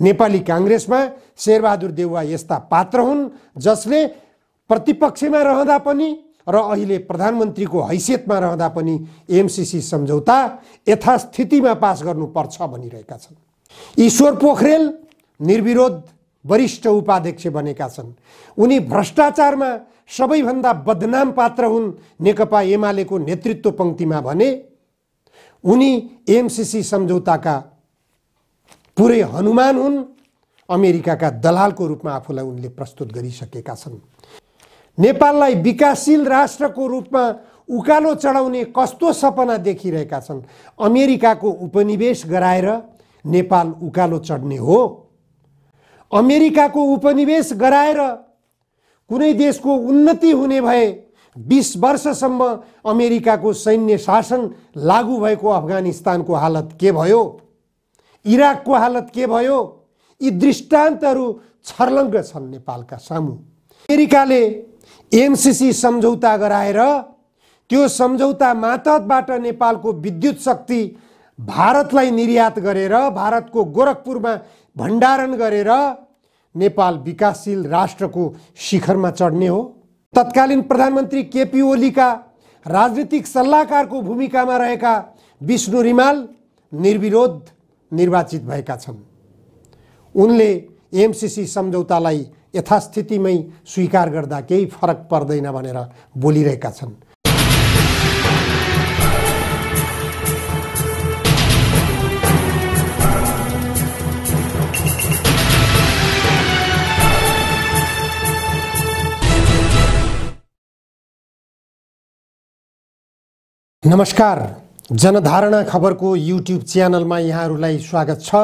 नेपाली कांग्रेसमा शेरबहादुर देउवा यस्ता पात्र हुन् जसले प्रतिपक्षमा रहँदा पनि र अहिले प्रधानमन्त्रीको हैसियतमा रहँदा पनि एमसीसी सम्झौता यथास्थितिमा पास गर्नुपर्छ भनिरहेका छन्। ईश्वर पोखरेल निर्विरोध वरिष्ठ उपाध्यक्ष बनेका छन्। उनी भ्रष्टाचारमा सबैभन्दा बदनाम पात्र हुन् नेकपा एमालेको नेतृत्व पंक्तिमा भने उनी एमसीसी सम्झौताका पुरै हनुमान हुन्। अमेरिकाका दलालको रूपमा आफूलाई उनले प्रस्तुत गरिसकेका छन्। नेपाललाई विकासशील राष्ट्रको रूपमा उकालो चढाउने कस्तो सपना देखिरहेका छन्। अमेरिकाको उपनिवेश गराएर नेपाल उकालो चढ्ने हो? अमेरिकाको उपनिवेश गराएर कुनै देशको उन्नति हुने भए 20 वर्षसम्म अमेरिकाको सैन्य शासन लागू भएको अफगानिस्तानको हालत के भयो, इराकको हालत के भयो? यी दृष्टान्तहरू छर्लङ्ग छन् नेपालका सामु। अमेरिकाले एमसीसी सम्झौता गराएर त्यो सम्झौता मातहतबाट नेपालको विद्युत शक्ति भारतलाई निर्यात गरेर भारतको गोरखपुरमा भण्डारण गरेर नेपाल विकासशील राष्ट्रको शिखरमा चढ्ने हो। तत्कालीन प्रधानमन्त्री केपी ओलीका राजनीतिक सल्लाहकारको भूमिकामा रहेका विष्णु रिमाल निर्विरोध निर्वाचित भएका छन्। उनले एमसीसी सम्झौतालाई यथास्थितिमै स्वीकार गर्दा केही फरक पर्दैन भनेर बोलिरहेका छन्। नमस्कार, जनधारणा खबरको युट्युब च्यानलमा यहाँहरूलाई स्वागत छ।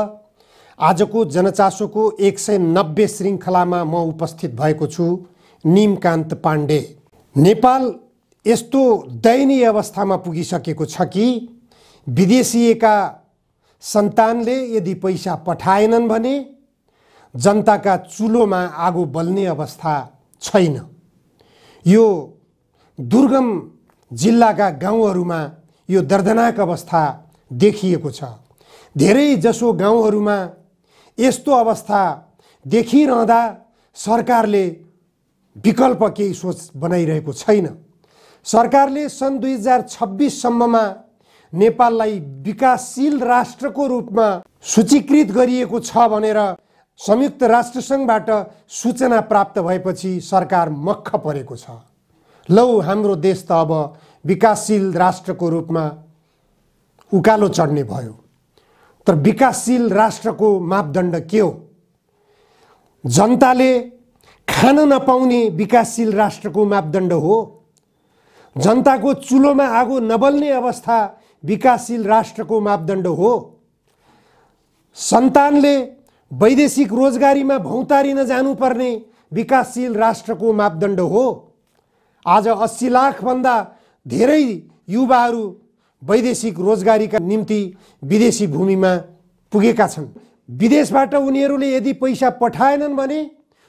आजको जनचासोको 190 श्रृङ्खलामा म उपस्थित भएको छु निमकान्त पाण्डे। नेपाल यस्तो दयनीय अवस्थामा पुगिसकेको छ कि विदेशिएका सन्तानले यदि पैसा पठाएनन् भने जनताका चुलोमा आगो बल्ने अवस्था छैन। यो दुर्गम जिल्लाका गाउँहरूमा यो दर्दनाक अवस्था देखिएको छ। धेरै जसो गाउँहरूमा यस्तो अवस्था देखिरहँदा सरकारले विकल्प केही सोच बनाइरहेको छैन। सरकारले सन् 2026 सम्ममा नेपाललाई विकासशील राष्ट्रको रूपमा सूचीकृत गरिएको छ भनेर संयुक्त राष्ट्रसङ्घबाट सूचना प्राप्त भएपछि सरकार मक्ख परेको छ। लौ हाम्रो देश त अब विकासशील राष्ट्रको रूपमा उकालो चढ्ने भयो। तर विकासशील राष्ट्रको मापदण्ड के हो? जनताले खान नपाउने विकासशील राष्ट्रको मापदण्ड हो? जनताको चुलोमा आगो नबल्ने अवस्था विकासशील राष्ट्रको मापदण्ड हो? सन्तानले वैदेशिक रोजगारीमा भौतारिन जानुपर्ने विकासशील राष्ट्रको मापदण्ड हो? आज 80 लाख भन्दा धेरै युवाहरू वैदेशिक रोजगारीका निम्ति विदेशी भूमिमा पुगेका छन्। विदेशबाट उनीहरूले यदि पैसा पठाएनन् भने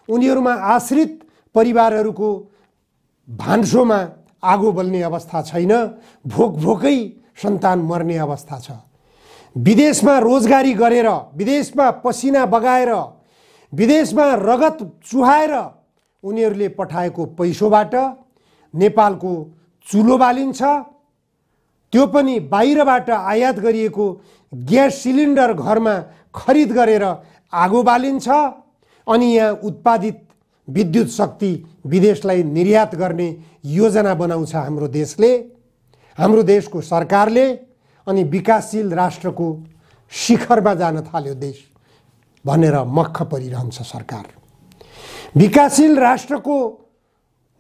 उनीहरूमा आश्रित परिवारहरूको भान्सोमा आगो बल्ने अवस्था छैन, भोकै सन्तान मर्ने अवस्था छ। विदेशमा रोजगारी गरेर, विदेशमा पसिना बगाएर, विदेशमा रगत चुहाएर उनीहरूले पठाएको पैसोबाट नेपालको चुलो बालिन्छ। त्यो पनि बाहिरबाट आयात गरिएको ग्यास सिलिन्डर घरमा खरिद गरेर आगो बालिन्छ। अनि यहाँ उत्पादित विद्युत शक्ति विदेशलाई निर्यात गर्ने योजना बनाउँछ हाम्रो देशले, हाम्रो देशको सरकारले। अनि विकासशील राष्ट्रको शिखरमा जान थाल्यो देश भनेर मक्ख परिरहन्छ सरकार। विकासशील राष्ट्रको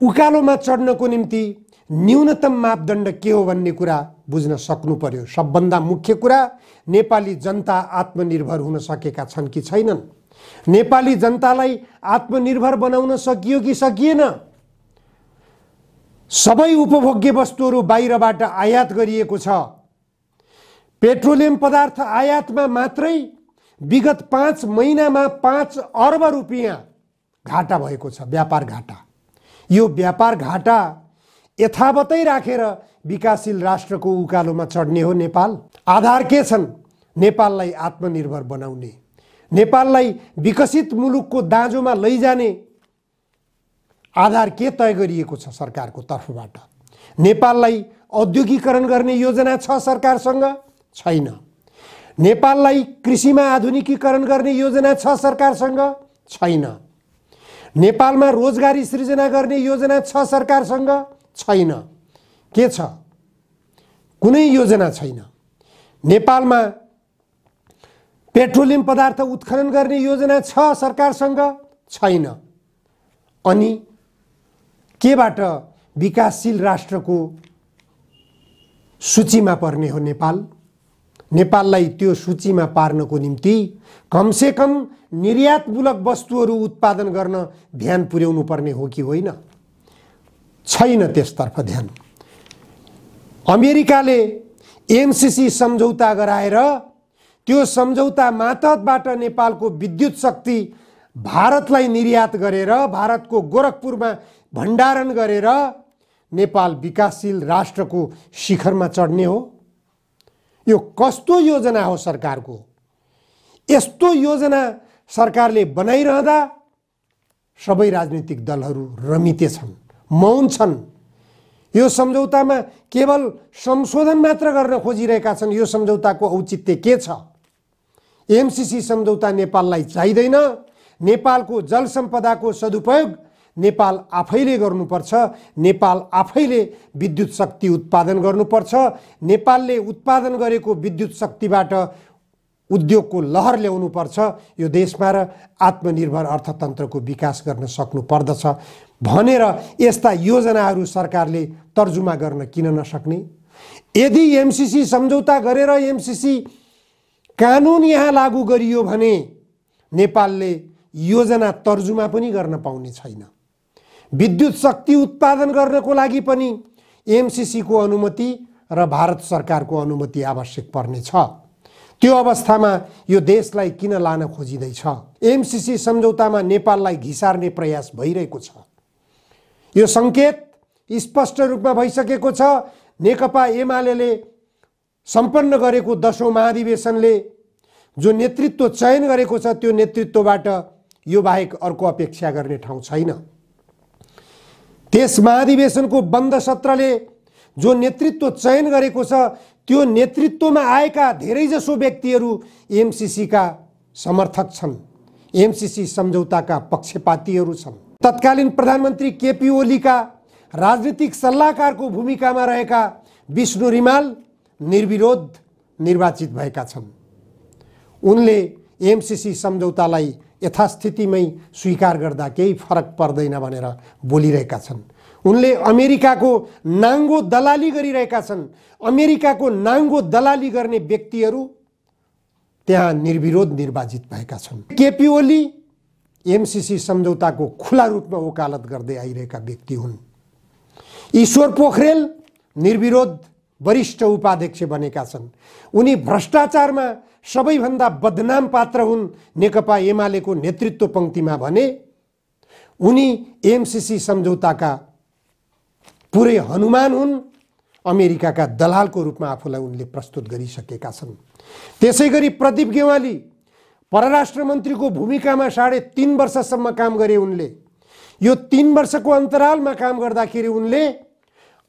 उकालोमा चढ्नको निम्ति न्यूनतम मापदण्ड के हो भन्ने कुरा बुझ्न सक्नु पर्यो। सबभन्दा मुख्य कुरा, नेपाली जनता आत्मनिर्भर हुन सकेका छन् कि छैनन्? नेपाली जनतालाई आत्मनिर्भर बनाउन सकियो कि सकिएन? सबै उपभोग्य वस्तुहरू बाहिरबाट आयात गरिएको छ। पेट्रोलियम पदार्थ आयातमा मात्रै विगत 5 महिनामा 5 अर्ब रुपियाँ घाटा भएको छ, व्यापार घाटा। यो व्यापार घाटा यथावतै राखेर विकासशील राष्ट्रको उकालोमा चढ्ने हो नेपाल? आधार के छन् नेपाललाई आत्मनिर्भर बनाउने? नेपाललाई विकसित मुलुकको दाँजोमा लैजाने आधार के तय गरिएको छ सरकारको तर्फबाट? नेपाललाई औद्योगिकरण गर्ने योजना छ सरकारसँग? छैन। नेपाललाई कृषिमा आधुनिकीकरण गर्ने योजना छ सरकारसँग? छैन। नेपालमा रोजगारी सृजना गर्ने योजना छ सरकारसँग? छैन। के छ? कुनै योजना छैन। नेपालमा पेट्रोलियम पदार्थ उत्खनन गर्ने योजना छ सरकारसँग? छैन। अनि केबाट विकासशील राष्ट्रको सूचीमा पर्ने हो नेपाल? नेपाललाई त्यो सूचीमा पार्नको निम्ति कमसेकम निर्यातमूलक वस्तुहरू उत्पादन गर्न ध्यान पुर्याउनु पर्ने हो कि होइन? छैन त्यसतर्फ ध्यान। अमेरिकाले एमसीसी सम्झौता गराएर त्यो सम्झौता मातहतबाट नेपालको विद्युत शक्ति भारतलाई निर्यात गरेर भारतको गोरखपुरमा भण्डारण गरेर नेपाल विकासशील राष्ट्रको शिखरमा चढ्ने हो। यो कस्तो योजना हो सरकारको? यस्तो योजना सरकारले बनाइरहँदा सबै राजनीतिक दलहरू रमिते छन्, मौन छन्। यो सम्झौतामा केवल संशोधन मात्र गर्न खोजिरहेका छन्। यो सम्झौताको औचित्य के छ? एमसीसी सम्झौता नेपाललाई चाहिँदैन। नेपालको जल सम्पदाको सदुपयोग नेपाल आफैले गर्नुपर्छ। नेपाल आफैले विद्युत शक्ति उत्पादन गर्नुपर्छ। नेपालले उत्पादन गरेको विद्युत शक्तिबाट उद्योगको लहर ल्याउनुपर्छ। यो देशमा र आत्मनिर्भर अर्थतन्त्रको विकास गर्न सक्नु पर्दछ भनेर यस्ता योजनाहरू सरकारले तर्जुमा गर्न किन नसक्ने? यदि एमसीसी सम्झौता गरेर एमसीसी कानुन यहाँ लागू गरियो भने नेपालले योजना तर्जुमा पनि गर्न पाउने छैन। विद्युत शक्ति उत्पादन गर्नको लागि पनि एमसीसी को अनुमति र भारत सरकारको अनुमति आवश्यक पर्नेछ। त्यो अवस्थामा यो देशलाई किन लान खोजिँदैछ? एमसीसी सम्झौतामा नेपाललाई घिसार्ने प्रयास भइरहेको छ। यो संकेत स्पष्ट रूपमा भइसकेको छ। नेकपा एमाले सम्पन्न गरेको 10औं महाधिवेशनले जो नेतृत्व चयन गरेको छ त्यो नेतृत्वबाट यो बाहेक अर्को अपेक्षा गर्ने ठाउँ छैन। त्यस महाधिवेशनको बन्द सत्रले जो नेतृत्व चयन गरेको छ त्यो नेतृत्वमा आएका धेरैजसो व्यक्तिहरू एमसीसी का समर्थक छन्, एमसीसी सम्झौताका पक्षपातीहरू छन्। तत्कालीन प्रधानमन्त्री केपी ओलीका राजनीतिक सल्लाहकारको भूमिकामा रहेका विष्णु रिमाल निर्विरोध निर्वाचित भएका छन्। उनले एमसीसी सम्झौतालाई यथास्थितिमै स्वीकार गर्दा केही फरक पर्दैन भनेर बोलिरहेका छन्। उनले अमेरिकाको नाङ्गो दलाली गरिरहेका छन्। अमेरिकाको नाङ्गो दलाली गर्ने व्यक्तिहरू त्यहाँ निर्विरोध निर्वाचित भएका छन्। केपी ओली एमसीसी सम्झौताको खुला रूपमा वकालत गर्दै आइरहेका व्यक्ति हुन्। ईश्वर पोखरेल निर्विरोध वरिष्ठ उपाध्यक्ष बनेका छन्। उनी भ्रष्टाचारमा सबैभन्दा बदनाम पात्र हुन् नेकपा एमालेको नेतृत्व पंक्तिमा भने उनी एमसीसी सम्झौताका पुरै हनुमान हुन्। अमेरिकाका दलालको रूपमा आफूलाई उनले प्रस्तुत गरिसकेका छन्। त्यसैगरी प्रदीप गेवाली परराष्ट्र मन्त्रीको भूमिकामा 3.5 वर्षसम्म काम गरे उनले। यो 3 वर्षको अन्तरालमा काम गर्दाखेरि उनले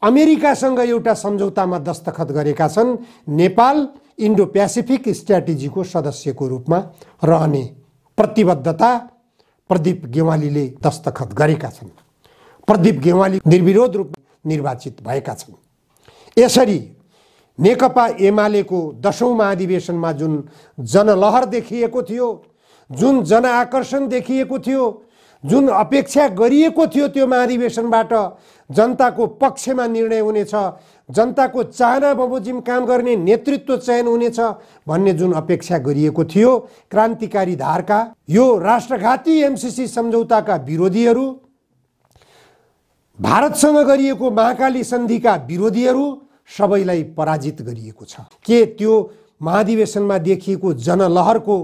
अमेरिकासँग एउटा सम्झौतामा दस्तखत गरेका छन्। नेपाल इन्डो प्यासिफिक स्ट्र्याटेजीको सदस्यको रूपमा रहने प्रतिबद्धता प्रदीप गेवालीले दस्तखत गरेका छन्। प्रदीप गेवाली निर्विरोध रूपमा निर्वाचित भएका छन्। यसरी नेकपा एमालेको 10औं महाधिवेशनमा जुन जनलहर देखिएको थियो, जुन जनआकर्षण देखिएको थियो, जुन अपेक्षा गरिएको थियो त्यो महाधिवेशनबाट जनताको पक्षमा निर्णय हुनेछ, जनताको चाहना बमोजिम काम गर्ने नेतृत्व चयन हुनेछ भन्ने जुन अपेक्षा गरिएको थियो, क्रान्तिकारी धारका यो राष्ट्रघाती एमसीसी सम्झौताका विरोधीहरू, भारतसँग गरिएको महाकाली सन्धिका विरोधीहरू सबैलाई पराजित गरिएको छ। के त्यो महाधिवेशनमा देखिएको जनलहरको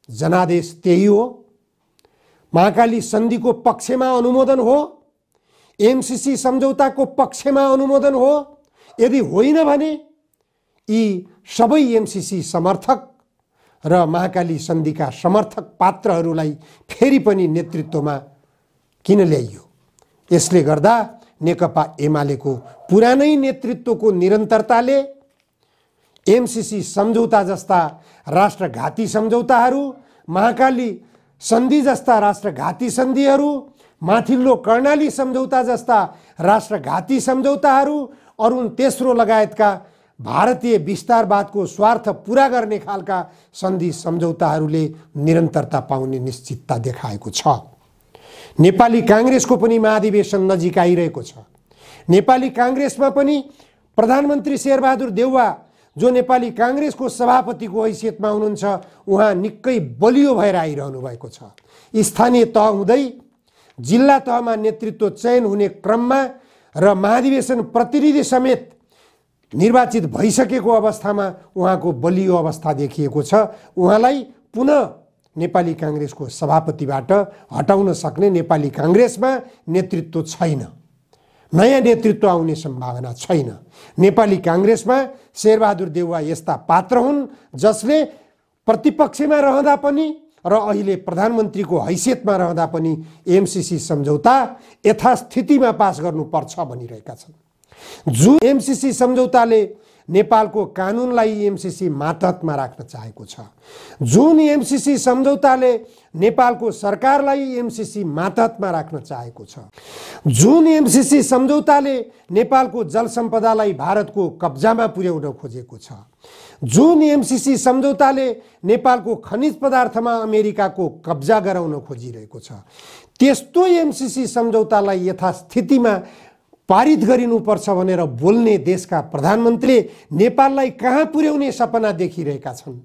जनादेश त्यही हो? महाकाली सन्धिको पक्षमा अनुमोदन हो? एमसीसी सम्झौताको पक्षमा अनुमोदन हो? यदि होइन भने यी सबै एमसीसी समर्थक र महाकाली सन्धिका समर्थक पात्रहरूलाई फेरि पनि नेतृत्वमा किन ल्याइयो? यसले गर्दा नेकपा एमालेको पुरानै नेतृत्वको निरन्तरताले एमसीसी सम्झौता जस्ता राष्ट्रघाती सम्झौताहरू, महाकाली सन्धि जस्ता राष्ट्रघाती सन्धिहरू, माथिल्लो कर्णाली सम्झौता जस्ता राष्ट्रघाती सम्झौताहरू, अरुण तेस्रो लगायतका भारतीय विस्तारवादको स्वार्थ पूरा गर्ने खालका सन्धि सम्झौताहरूले निरन्तरता पाउने निश्चितता देखाएको छ। नेपाली काङ्ग्रेसको पनि महाधिवेशन नजिक आइरहेको छ। नेपाली काङ्ग्रेसमा पनि प्रधानमन्त्री शेरबहादुर देउवा जो नेपाली काङ्ग्रेसको सभापतिको हैसियतमा हुनुहुन्छ, उहाँ निकै बलियो भएर आइरहनु भएको छ। स्थानीय तह हुँदै जिल्ला तहमा नेतृत्व चयन हुने क्रममा र महाधिवेशन प्रतिनिधि समेत निर्वाचित भइसकेको अवस्थामा उहाँको बलियो अवस्था देखिएको छ। उहाँलाई पुनः नेपाली काङ्ग्रेसको सभापतिबाट हटाउन सक्ने नेपाली काङ्ग्रेसमा नेतृत्व छैन। नयाँ नेतृत्व आउने सम्भावना छैन। नेपाली काङ्ग्रेसमा शेरबहादुर देउवा यस्ता पात्र हुन् जसले प्रतिपक्षमा रहँदा पनि र अहिले प्रधानमन्त्रीको हैसियतमा रहँदा पनि एमसीसी सम्झौता यथास्थितिमा पास गर्नुपर्छ भनिरहेका छन्। जुन एमसीसी सम्झौताले नेपालको कानुनलाई एमसीसी मातहतमा राख्न चाहेको छ, जुन एमसीसी सम्झौताले नेपालको सरकारलाई एमसीसी मातहतमा राख्न चाहेको छ, जुन एमसीसी सम्झौताले नेपालको जलसम्पदालाई भारतको कब्जामा पुर्याउन खोजेको छ, जुन एमसीसी सम्झौताले नेपालको खनिज पदार्थमा अमेरिकाको कब्जा गराउन खोजिरहेको छ, त्यस्तो एमसीसी सम्झौतालाई यथास्थितिमा पारित गरिनुपर्छ भनेर बोल्ने देशका प्रधानमन्त्रीले नेपाललाई कहाँ पुर्याउने सपना देखिरहेका छन्?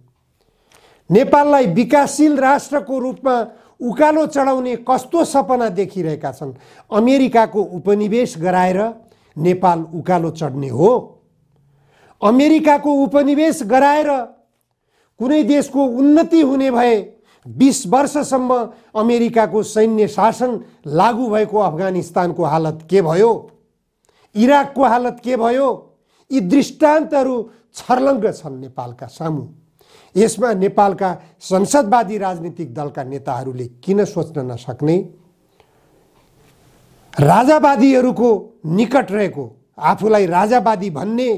नेपाललाई विकासशील राष्ट्रको रूपमा उकालो चढाउने कस्तो सपना देखिरहेका छन्? अमेरिकाको उपनिवेश गराएर नेपाल उकालो चढ्ने हो? अमेरिकाको उपनिवेश गराएर कुनै देशको उन्नति हुने भए 20 वर्षसम्म अमेरिकाको सैन्य शासन लागू भएको अफगानिस्तानको हालत के भयो? इराकको हालत के भयो? यी दृष्टान्तहरू छर्लङ्ग छन् नेपालका सामु। यसमा नेपालका संसदवादी राजनीतिक दलका नेताहरूले किन सोच्न नसक्ने? राजावादीहरूको निकट रहेको, आफूलाई राजावादी भन्ने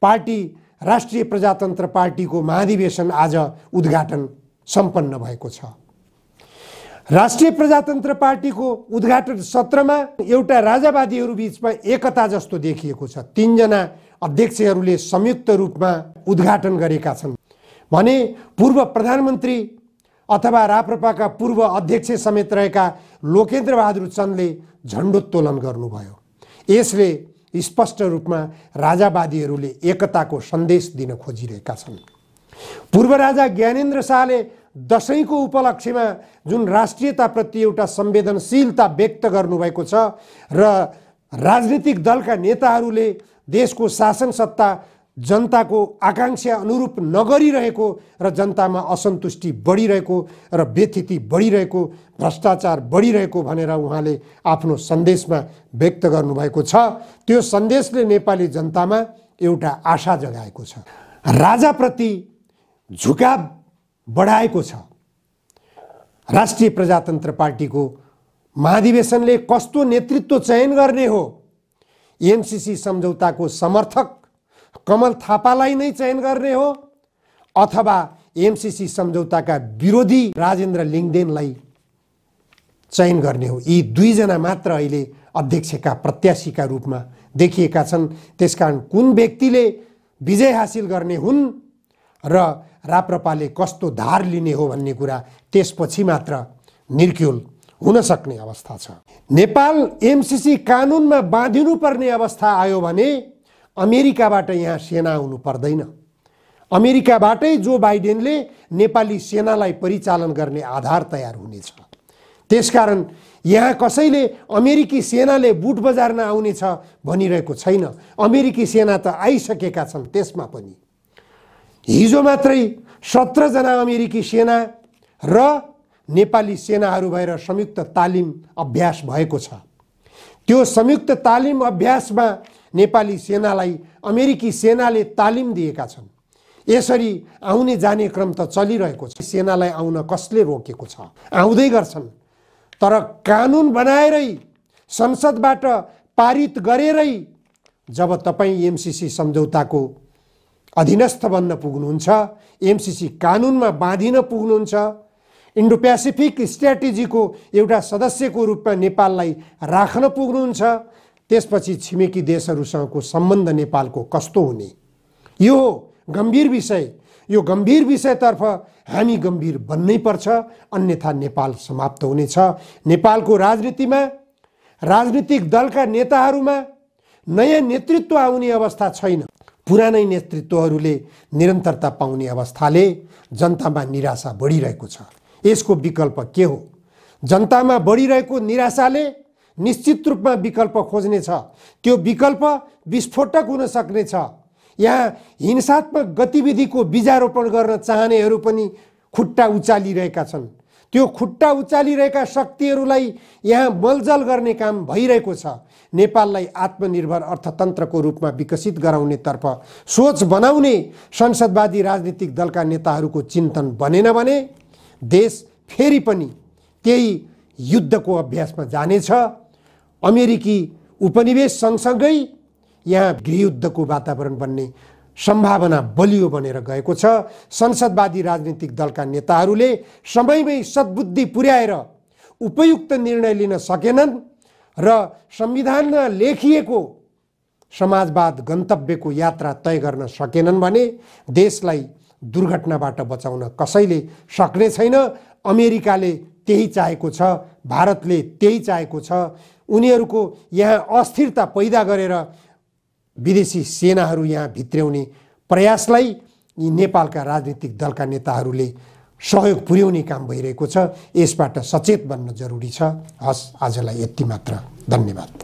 पार्टी राष्ट्रिय प्रजातन्त्र पार्टीको महाधिवेशन आज उद्घाटन सम्पन्न भएको छ। राष्ट्रिय प्रजातन्त्र पार्टीको उद्घाटन सत्रमा एउटा राजावादीहरू बीचमा एकता जस्तो देखिएको छ। 3 जना अध्यक्षहरूले संयुक्त रूपमा उद्घाटन गरेका छन् भने पूर्व प्रधानमन्त्री अथवा राप्रपाका पूर्व अध्यक्ष समेत रहेका लोकेन्द्र बहादुर चन्दले झण्डोत्तोलन गर्नुभयो। यसले स्पष्ट रूपमा राजावादीहरूले एकताको सन्देश दिन खोजिरहेका छन्। पूर्व राजा ज्ञानेन्द्र शाहले दशैंको उपलक्ष्यमा जुन राष्ट्रियताप्रति एउटा संवेदनशीलता व्यक्त गर्नुभएको छ र राजनीतिक दलका नेताहरूले देशको शासन सत्ता जनताको आकांक्षा अनुरूप नगरिरहेको र जनतामा असन्तुष्टि बढिरहेको र व्यथिति बढिरहेको, भ्रष्टाचार बढिरहेको भनेर उहाँले आफ्नो सन्देशमा व्यक्त गर्नुभएको छ। त्यो सन्देशले नेपाली जनतामा एउटा आशा जगाएको छ, राजाप्रति झुकाव बढाएको छ। राष्ट्रिय प्रजातन्त्र पार्टीको महाधिवेशनले कस्तो नेतृत्व चयन गर्ने हो? एमसीसी सम्झौताको समर्थक कमल थापालाई नै चयन गर्ने हो अथवा एमसीसी सम्झौताका विरोधी राजेन्द्र लिङ्गदेनलाई चयन गर्ने हो? यी 2 जना मात्र अहिले अध्यक्षका प्रत्याशीका रूपमा देखिएका छन्। त्यसकारण कुन व्यक्तिले विजय हासिल गर्ने हुन् र राप्रपाले कस्तो धार लिने हो भन्ने कुरा त्यसपछि मात्र निर्क्युल हुन सक्ने अवस्था छ। नेपाल एमसीसी कानुनमा बाँधिनुपर्ने अवस्था आयो भने अमेरिकाबाट यहाँ सेना आउनु पर्दैन। अमेरिकाबाटै जो बाइडेनले नेपाली सेनालाई परिचालन गर्ने आधार तयार हुनेछ। त्यसकारण यहाँ कसैले अमेरिकी सेनाले बुट बजार्न आउनेछ भनिरहेको छैन। अमेरिकी सेना त आइसकेका छन्। त्यसमा पनि हिजो मात्रै 17 जना अमेरिकी सेना र नेपाली सेनाहरू भएर संयुक्त तालिम अभ्यास भएको छ। त्यो संयुक्त तालिम अभ्यासमा नेपाली सेनालाई अमेरिकी सेनाले तालिम दिएका छन्। यसरी आउने जाने क्रम त चलिरहेको छ। सेनालाई आउन कसले रोकेको छ? आउँदै गर्छन्, तर कानुन बनाएरै संसदबाट पारित गरेरै जब तपाईँ एमसीसी सम्झौताको अधीनस्थ बन्न पुग्नुहुन्छ, एमसीसी कानुनमा बाँधिन पुग्नुहुन्छ, इन्डो पेसिफिक स्ट्र्याटेजीको एउटा सदस्यको रूपमा नेपाललाई राख्न पुग्नुहुन्छ, त्यसपछि छिमेकी देशहरूसँगको सम्बन्ध नेपालको कस्तो हुने? यो गम्भीर विषय। यो गम्भीर विषयतर्फ हामी गम्भीर बन्नै पर्छ, अन्यथा नेपाल समाप्त हुनेछ। नेपालको राजनीतिमा, राजनीतिक दलका नेताहरूमा नयाँ नेतृत्व आउने अवस्था छैन। पुरानै नेतृत्वहरूले निरन्तरता पाउने अवस्थाले जनतामा निराशा बढिरहेको छ। यसको विकल्प के हो? जनतामा बढिरहेको निराशाले निश्चित रूपमा विकल्प खोज्नेछ। त्यो विकल्प विस्फोटक हुन सक्नेछ। यहाँ हिंसात्मक गतिविधिको बीजारोपण गर्न चाहनेहरू पनि खुट्टा उचालिरहेका छन्। त्यो खुट्टा उचालिरहेका शक्तिहरूलाई यहाँ मलजल गर्ने काम भइरहेको छ। नेपाललाई आत्मनिर्भर अर्थतन्त्रको रूपमा विकसित गराउनेतर्फ सोच बनाउने संसदवादी राजनीतिक दलका नेताहरूको चिन्तन बनेन भने देश फेरि पनि त्यही युद्धको अभ्यासमा जानेछ। अमेरिकी उपनिवेश सँगसँगै यहाँ गृहयुद्धको वातावरण बन्ने सम्भावना बलियो बनेर गएको छ। संसदवादी राजनीतिक दलका नेताहरूले समयमै सद्बुद्धि पुर्याएर उपयुक्त निर्णय लिन सकेनन् र संविधानमा लेखिएको समाजवाद गन्तव्यको यात्रा तय गर्न सकेनन् भने देशलाई दुर्घटनाबाट बचाउन कसैले सक्ने छैन। अमेरिकाले त्यही चाहेको छ, भारतले त्यही चाहेको छ। उनीहरूको यहाँ अस्थिरता पैदा गरेर विदेशी सेनाहरू यहाँ भित्र्याउने प्रयासलाई यी नेपालका राजनीतिक दलका नेताहरूले सहयोग पुर्याउने काम भइरहेको छ। यसबाट सचेत बन्न जरुरी छ। हस्, आजलाई यति मात्र। धन्यवाद।